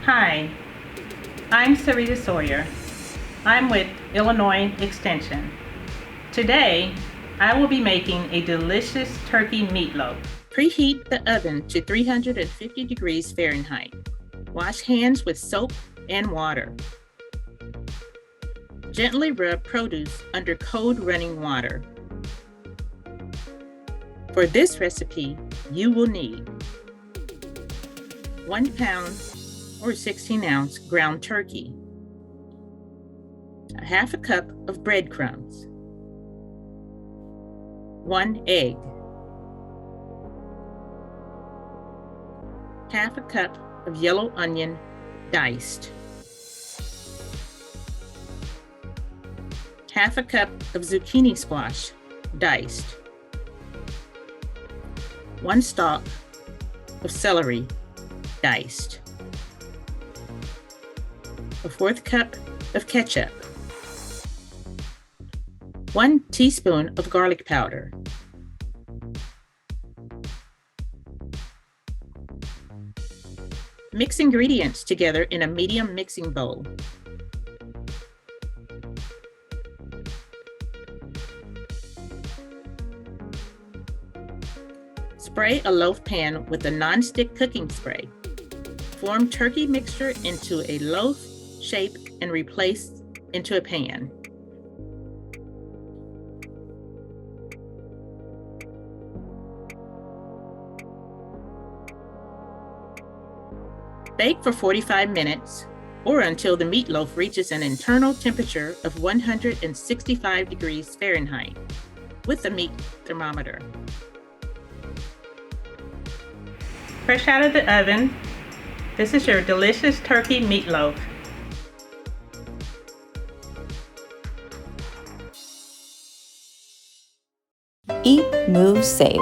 Hi, I'm Sarita Sawyer. I'm with Illinois Extension. Today, I will be making a delicious turkey meatloaf. Preheat the oven to 350 degrees Fahrenheit. Wash hands with soap and water. Gently rub produce under cold running water. For this recipe, you will need 1 pound or 16-ounce ground turkey, a half a cup of breadcrumbs, 1 egg, half a cup of yellow onion diced, half a cup of zucchini squash diced, 1 stalk of celery diced, a 1/4 cup of ketchup, 1 teaspoon of garlic powder, mix ingredients together in a medium mixing bowl. Spray a loaf pan with a non-stick cooking spray. Form turkey mixture into a loaf shape and replace into a pan. Bake for 45 minutes or until the meatloaf reaches an internal temperature of 165 degrees Fahrenheit with a meat thermometer. Fresh out of the oven, this is your delicious turkey meatloaf. Eat, move, save.